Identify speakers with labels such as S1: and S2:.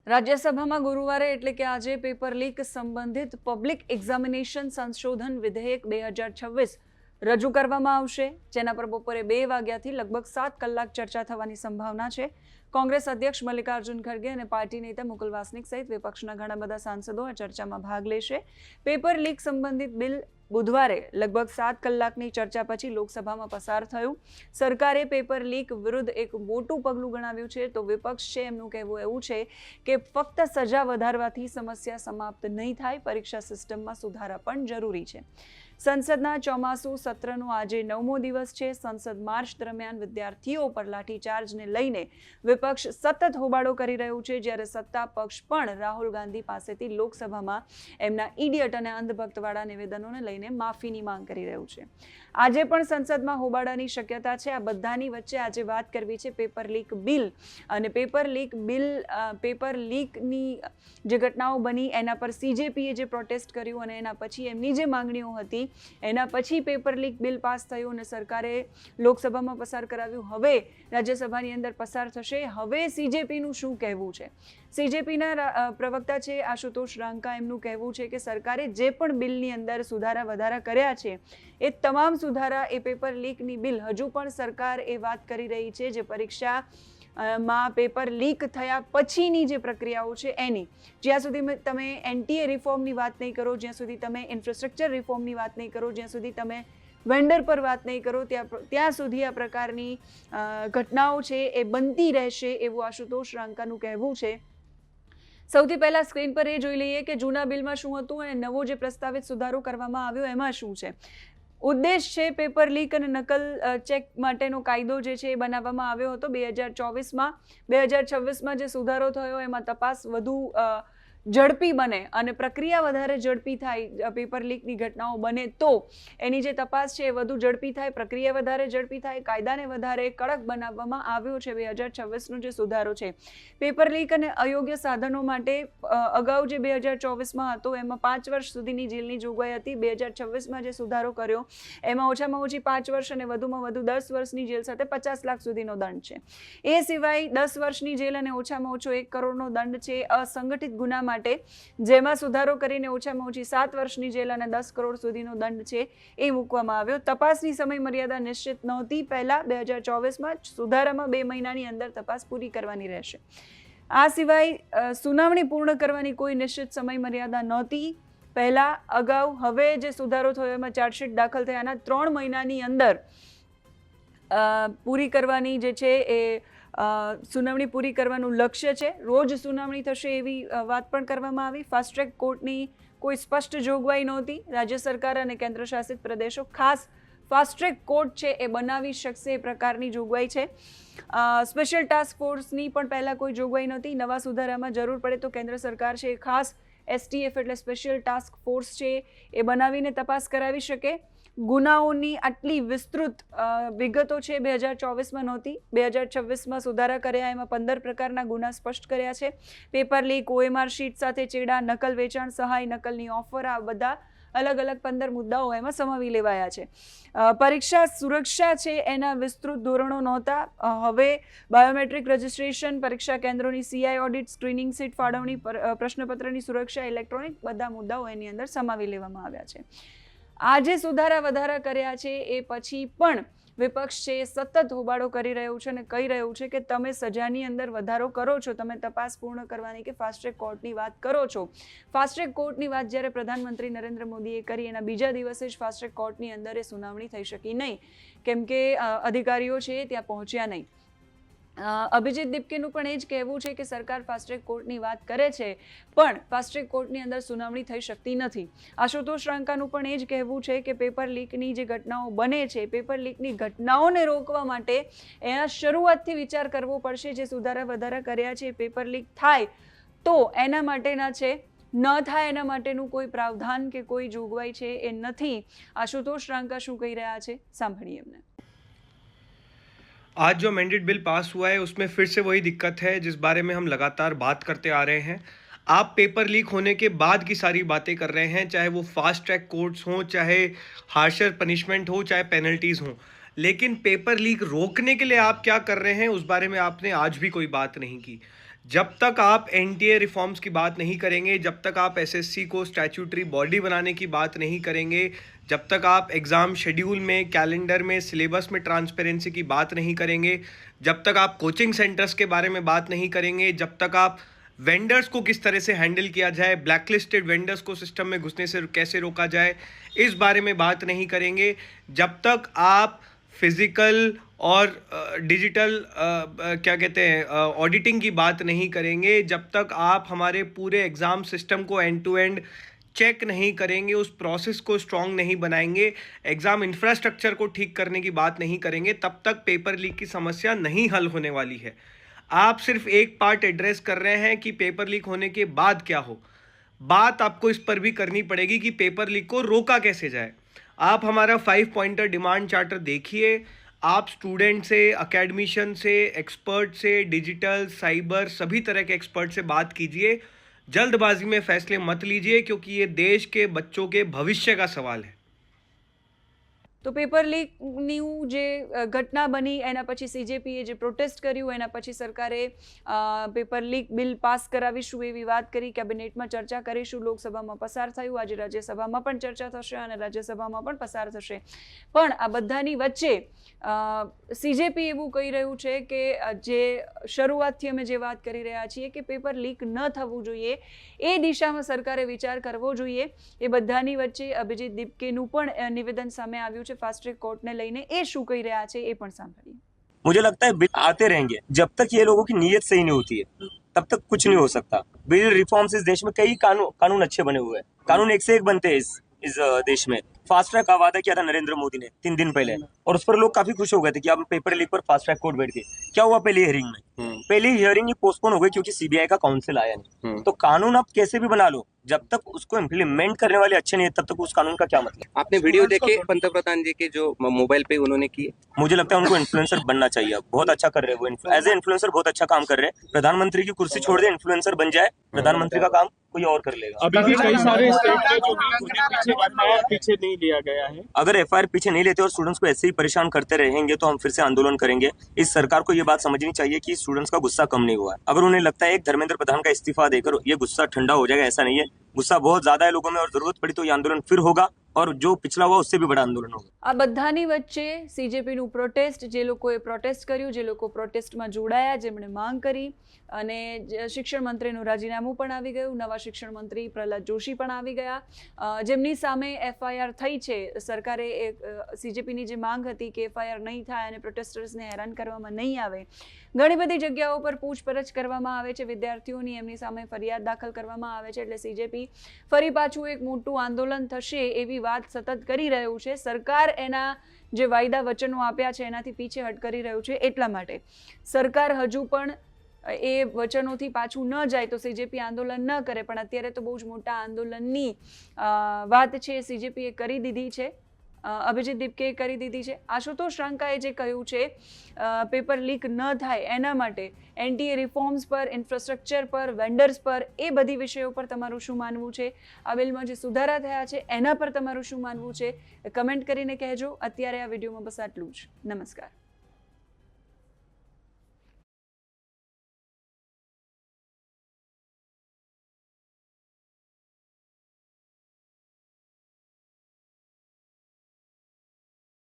S1: રાજ્યસભામાં ગુરુવારે એટલે કે આજે પેપર લીક સંબંધિત પબ્લિક એક્ઝામિનેશન સંશોધન વિધેયક 2026 રજૂ કરવામાં આવશે, જેના પર બપોરે 2 વાગ્યાથી લગભગ 7 કલાક ચર્ચા થવાની સંભાવના છે. કોંગ્રેસ અધ્યક્ષ મલ્લિકાર્જુન ખડગે અને પાર્ટી નેતા મુકુલ વાસનિક સહિત વિપક્ષના ઘણા બધા સાંસદો આ ચર્ચામાં ભાગ લેશે. પેપર લીક સંબંધિત બિલ બુધવારે લગભગ 7 કલાકની ચર્ચા પછી લોકસભામાં પસાર થયું. સરકારે પેપર લીક વિરુદ્ધ એક મોટું પગલું ગણાવ્યું છે, તો વિપક્ષ છે એમનું કહેવું એવું છે કે ફક્ત સજા વધારવાથી સમસ્યા સમાપ્ત નહીં થાય, પરીક્ષા સિસ્ટમમાં સુધારા પણ જરૂરી છે. સંસદના ચોમાસુ સત્રનો આજે 9મો દિવસ છે. સંસદ માર્ચ દરમિયાન વિદ્યાર્થીઓ પર લાઠીચાર્જને લઈને વિપક્ષ સતત હોબાળો કરી રહ્યું છે, જ્યારે સત્તા પક્ષ પણ રાહુલ ગાંધી પાસેથી લોકસભામાં એમના ઇડિયટ અને અંધભક્તવાળા નિવેદનોને લઈને માફીની માંગ કરી રહ્યું છે. આજે પણ સંસદમાં હોબાળાની શક્યતા છે. આ બધાની વચ્ચે આજે વાત કરવી છે પેપર લીક બિલ અને પેપર લીકની જે ઘટનાઓ બની એના પર સીજેપીએ જે પ્રોટેસ્ટ કર્યું અને એના પછી એમની જે માંગણીઓ હતી એના પછી પેપર લીક બિલ પાસ થયું અને સરકારે લોકસભામાં પસાર કરાવ્યું. હવે રાજ્યસભાની અંદર પસાર થશે. હવે સીજેપીનું શું કહેવું છે? સીજેપીના પ્રવક્તા છે આશુતોષ રાંકા, એમનું કહેવું છે કે સરકારે જે પણ બિલની અંદર સુધારા વધારા કર્યા છે એ તમામ સુધારા એ પેપર લીકની બિલ હજુ પણ સરકાર એ વાત કરી રહી છે જે પરીક્ષા માં પેપર લીક થયા પછીની જે પ્રક્રિયાઓ છે એની, જ્યાં સુધી તમે એનટીએ રિફોર્મની વાત નહીં કરો, જ્યાં સુધી તમે ઇન્ફ્રાસ્ટ્રક્ચર રિફોર્મની વાત નહીં કરો, જ્યાં સુધી તમે વેન્ડર પર વાત નહીં કરો, ત્યાં સુધી આ પ્રકારની ઘટનાઓ છે એ બનતી રહેશે, એવું આશુતોષ રાંકાનું કહેવું છે. સૌથી પહેલા સ્ક્રીન પર એ જોઈ લઈએ કે જૂના બિલમાં શું હતું અને નવો જે પ્રસ્તાવિત સુધારો કરવામાં આવ્યો એમાં શું છે. ઉદ્દેશ છે પેપર લીક અને નકલ ચેક માટેનો કાયદો જે છે એ બનાવવામાં આવ્યો હતો 2024માં. 2026માં જે સુધારો થયો એમાં તપાસ વધુ ઝડપી બને અને પ્રક્રિયા વધારે ઝડપી થાય. પેપર લીકની ઘટનાઓ બને તો એની જે તપાસ છે એ વધુ ઝડપી થાય, પ્રક્રિયા વધારે ઝડપી થાય, કાયદાને વધારે કડક બનાવવામાં આવ્યો છે. 2026નો જે સુધારો છે પેપર લીક અને અયોગ્ય સાધનો માટે અગાઉ જે 2024માં હતો એમાં 5 વર્ષ સુધીની જેલની જોગવાઈ હતી. 2026માં જે સુધારો કર્યો એમાં ઓછામાં ઓછી 5 વર્ષ અને વધુમાં વધુ 10 વર્ષની જેલ સાથે 50 લાખ સુધીનો દંડ છે. એ સિવાય 10 વર્ષની જેલ અને ઓછામાં ઓછો 1 કરોડનો દંડ છે અસંગઠિત ગુના માટે, જેમાં સુધારો કરીને ઓછામાં ઓછી 7 વર્ષની જેલ અને 10 કરોડ સુધીનો દંડ છે એ મૂકવામાં આવ્યો. તપાસની સમય મર્યાદા નિશ્ચિત નહોતી. પહેલા 2024માં સુધારામાં 2 મહિનાની અંદર તપાસ પૂરી કરવાની રહેશે. આ સિવાય સુનાવણી પૂર્ણ કરવાની કોઈ નિશ્ચિત સમય મર્યાદા નહોતી પહેલા. અગાઉ હવે જે સુધારો થયો એમાં ચાર્જશીટ દાખલ થયાના 3 મહિનાની અંદર પૂરી કરવાની જે છે એ સુનાવણી પૂરી કરવાનું લક્ષ્ય છે. રોજ સુનાવણી થશે એવી વાત પણ કરવામાં આવી. ફાસ્ટ ટ્રેક કોર્ટની કોઈ સ્પષ્ટ જોગવાઈ નહોતી. રાજ્ય સરકાર અને કેન્દ્ર શાસિત પ્રદેશો ખાસ ફાસ્ટ ટ્રેક કોર્ટ છે એ બનાવી શકશે એ પ્રકારની જોગવાઈ છે. સ્પેશિયલ ટાસ્ક ફોર્સની પણ પહેલાં કોઈ જોગવાઈ નહોતી. નવા સુધારામાં જરૂર પડે તો કેન્દ્ર સરકાર છે એ ખાસ એસટીએફ એટલે સ્પેશિયલ ટાસ્ક ફોર્સ છે એ બનાવીને તપાસ કરાવી શકે. ગુનાઓની આટલી વિસ્તૃત વિગતો છે 2024માં નહોતી. 2026માં સુધારા કર્યા એમાં 15 પ્રકારના ગુના સ્પષ્ટ કર્યા છે. પેપર લીક, ઓએમઆર શીટ સાથે ચેડા, નકલ વેચાણ સહાય, નકલની ઓફર, આ બધા અલગ અલગ 15 મુદ્દાઓ એમાં સમાવી લેવાયા છે. પરીક્ષા સુરક્ષા છે એના વિસ્તૃત ધોરણો નહોતા. હવે બાયોમેટ્રિક રજિસ્ટ્રેશન, પરીક્ષા કેન્દ્રોની સીઆઈ ઓડિટ, સ્ક્રીનિંગ સીટ ફાળવણી, પ્રશ્નપત્રની સુરક્ષા, ઇલેક્ટ્રોનિક, બધા મુદ્દાઓ એની અંદર સમાવી લેવામાં આવ્યા છે. આ જે સુધારા વધારા કર્યા છે એ પછી પણ વિપક્ષ છે એ સતત હોબાળો કરી રહ્યું છે અને કહી રહ્યું છે કે તમે સજાની અંદર વધારો કરો છો, તમે તપાસ પૂર્ણ કરવાની કે ફાસ્ટ ટ્રેક કોર્ટની વાત કરો છો. ફાસ્ટ ટ્રેક કોર્ટની વાત જ્યારે પ્રધાનમંત્રી નરેન્દ્ર મોદીએ કરી એના બીજા દિવસે જ ફાસ્ટ ટ્રેક કોર્ટની અંદર એ સુનાવણી થઈ શકી નહીં, કેમ કે અધિકારીઓ છે ત્યાં પહોંચ્યા નહીં. અભિજીત દીપકેનું પણ એ જ કહેવું છે કે સરકાર ફાસ્ટ ટ્રેક કોર્ટની વાત કરે છે પણ ફાસ્ટ ટ્રેક કોર્ટની અંદર સુનાવણી થઈ શકતી નથી. આશુતોષ રાંકાનું પણ એ જ કહેવું છે કે પેપર લીકની જે ઘટનાઓ બને છે, પેપર લીકની ઘટનાઓને રોકવા માટે એના શરૂઆતથી વિચાર કરવો પડશે. જે સુધારા વધારા કર્યા છે પેપર લીક થાય તો એના માટેના છે, ન થાય એના માટેનું કોઈ પ્રાવધાન કે કોઈ જોગવાઈ છે એ નથી. આશુતોષ રાંકા શું કહી રહ્યા છે સાંભળીએ એમને.
S2: आज जो अमेंडेड बिल पास हुआ है उसमें फिर से वही दिक्कत है जिस बारे में हम लगातार बात करते आ रहे हैं. आप पेपर लीक होने के बाद की सारी बातें कर रहे हैं, चाहे वो फास्ट ट्रैक कोर्ट्स हों, चाहे हार्शर पनिशमेंट हो, चाहे पेनल्टीज हों, लेकिन पेपर लीक रोकने के लिए आप क्या कर रहे हैं उस बारे में आपने आज भी कोई बात नहीं की. जब तक आप एनटीए रिफॉर्म्स की बात नहीं करेंगे, जब तक आप एसएससी को स्टैट्यूटरी बॉडी बनाने की बात नहीं करेंगे, जब तक आप एग्ज़ाम शेड्यूल में, कैलेंडर में, सिलेबस में ट्रांसपेरेंसी की बात नहीं करेंगे, जब तक आप कोचिंग सेंटर्स के बारे में बात नहीं करेंगे, जब तक आप वेंडर्स को किस तरह से हैंडल किया जाए, ब्लैकलिस्टेड वेंडर्स को सिस्टम में घुसने से कैसे रोका जाए, इस बारे में बात नहीं करेंगे, जब तक आप फिजिकल और डिजिटल क्या कहते हैं ऑडिटिंग की बात नहीं करेंगे, जब तक आप हमारे पूरे एग्ज़ाम सिस्टम को एंड टू एंड चेक नहीं करेंगे, उस प्रोसेस को स्ट्रॉन्ग नहीं बनाएंगे, एग्ज़ाम इंफ्रास्ट्रक्चर को ठीक करने की बात नहीं करेंगे, तब तक पेपर लीक की समस्या नहीं हल होने वाली है। आप सिर्फ एक पार्ट एड्रेस कर रहे हैं कि पेपर लीक होने के बाद क्या हो। बात आपको इस पर भी करनी पड़ेगी कि पेपर लीक को रोका कैसे जाए। आप हमारा 5 पॉइंटर डिमांड चार्टर देखिए, आप स्टूडेंट से, अकेडमिशियन से, एक्सपर्ट से, डिजिटल, साइबर सभी तरह के एक्सपर्ट से बात कीजिए। जल्दबाजी में फैसले मत लीजिए, क्योंकि ये देश के बच्चों के भविष्य का सवाल है।
S1: તો પેપર લીકની જે ઘટના બની એના પછી સીજેપીએ જે પ્રોટેસ્ટ કર્યું એના પછી સરકારે પેપર લીક બિલ પાસ કરાવીશું એવી વાત કરી, કેબિનેટમાં ચર્ચા કરીશું, લોકસભામાં પસાર થયું, આજે રાજ્યસભામાં પણ ચર્ચા થશે અને રાજ્યસભામાં પણ પસાર થશે. પણ આ બધાની વચ્ચે સીજેપી એવું કહી રહ્યું છે કે જે શરૂઆતથી અમે જે વાત કરી રહ્યા છીએ કે પેપર લીક ન થવું જોઈએ એ દિશામાં સરકારે વિચાર કરવો જોઈએ. એ બધાની વચ્ચે અભિજીત દીપકેનું પણ નિવેદન સામે આવ્યું છે फास्ट ट्रैक कोर्ट ने लेने ए शू कही रहा है ये पण सांभळीए.
S3: मुझे लगता है बिल आते रहेंगे जब तक ये लोगों की नीयत सही नहीं होती है, तब तक कुछ नहीं हो सकता. बिल रिफॉर्म्स इस देश में कई कानून अच्छे बने हुए हैं, कानून एक से एक बनते हैं इस देश में. फास्ट ट्रैक का वादा किया था नरेंद्र मोदी ने 3 दिन पहले, और उस पर लोग काफी खुश हो गए थे कि अब पेपर लीक पर फास्ट ट्रैक कोर्ट बैठ गई. क्या हुआ पहली हियरिंग में? पहली हियरिंग ही पोस्टपोन हो गई क्योंकि सीबीआई का काउंसिल आया नहीं. तो कानून आप कैसे भी बना लो, जब तक उसको इम्प्लीमेंट करने वाले अच्छे नहीं है, तब तक उस कानून का क्या मतलब.
S4: आपने वीडियो देखे पंतप्रधान जी के जो मोबाइल पे उन्होंने किए?
S3: मुझे लगता है उनको इन्फ्लुएंसर बनना चाहिए. अब बहुत अच्छा कर रहे हैं वो, एज ए इन्फ्लुएंसर बहुत अच्छा काम कर रहे हैं. प्रधानमंत्री की कुर्सी छोड़ दे, इन्फ्लुएंसर बन जाए, प्रधानमंत्री का काम कोई और कर लेगा.
S5: अभी भी कई सारे स्टेट में जो पीछे एफआईआर पीछे नहीं लिया गया है.
S3: अगर एफआईआर पीछे नहीं लेते और स्टूडेंट्स को ऐसे ही परेशान करते रहेंगे तो हम फिर से आंदोलन करेंगे. इस सरकार को ये बात समझनी चाहिए कि स्टूडेंट्स का गुस्सा कम नहीं हुआ है. अगर उन्हें लगता है एक धर्मेंद्र प्रधान का इस्तीफा देकर ये गुस्सा ठंडा हो जाएगा, ऐसा नहीं है. गुस्सा बहुत ज्यादा है लोगों में और जरूरत पड़ी तो ये आंदोलन फिर होगा और जो पिछला हुआ उससे भी बड़ा आंदोलन होगा.
S1: આ બધાની વચ્ચે સીજેપીનું પ્રોટેસ્ટ, જે લોકોએ પ્રોટેસ્ટ કર્યું, જે લોકો પ્રોટેસ્ટમાં જોડાયા, જેમણે માંગ કરી, અને શિક્ષણ મંત્રીનું રાજીનામું પણ આવી ગયું, નવા શિક્ષણ મંત્રી પ્રહલાદ જોશી પણ આવી ગયા, જેમની સામે એફઆઈઆર થઈ છે. સરકારે સીજેપીની જે માંગ હતી કે એફઆઈઆર નહીં થાય અને પ્રોટેસ્ટર્સને હેરાન કરવામાં નહીં આવે, ઘણી બધી જગ્યાઓ પર પૂછપરછ કરવામાં આવે છે વિદ્યાર્થીઓની, એમની સામે ફરિયાદ દાખલ કરવામાં આવે છે. એટલે સીજેપી ફરી પાછું એક મોટું આંદોલન થશે એવી વાત સતત કરી રહ્યું છે. સરકાર એના જે વાયદા વચનો આપ્યા છે એનાથી પીછેહટ કરી રહ્યું છે. એટલા માટે સરકાર હજુ પણ એ વચનોથી પાછું ન જાય તો સીજેપી આંદોલન ન કરે, પણ અત્યારે તો બહુ જ મોટા આંદોલનની વાત છે સીજેપીએ કરી દીધી છે. અભિજીત દીપકેએ કરી દીધી છે. આશુતોષ રાંકાએ જે કહ્યું છે પેપર લીક ન થાય એના માટે એનટીએ રિફોર્મ્સ પર, ઇન્ફ્રાસ્ટ્રક્ચર પર, વેન્ડર્સ પર, એ બધી વિષયો પર તમારું શું માનવું છે, આ બિલમાં જે સુધારા થયા છે એના પર તમારું શું માનવું છે, કમેન્ટ કરીને કહેજો. અત્યારે આ વિડીયોમાં બસ આટલું જ. નમસ્કાર.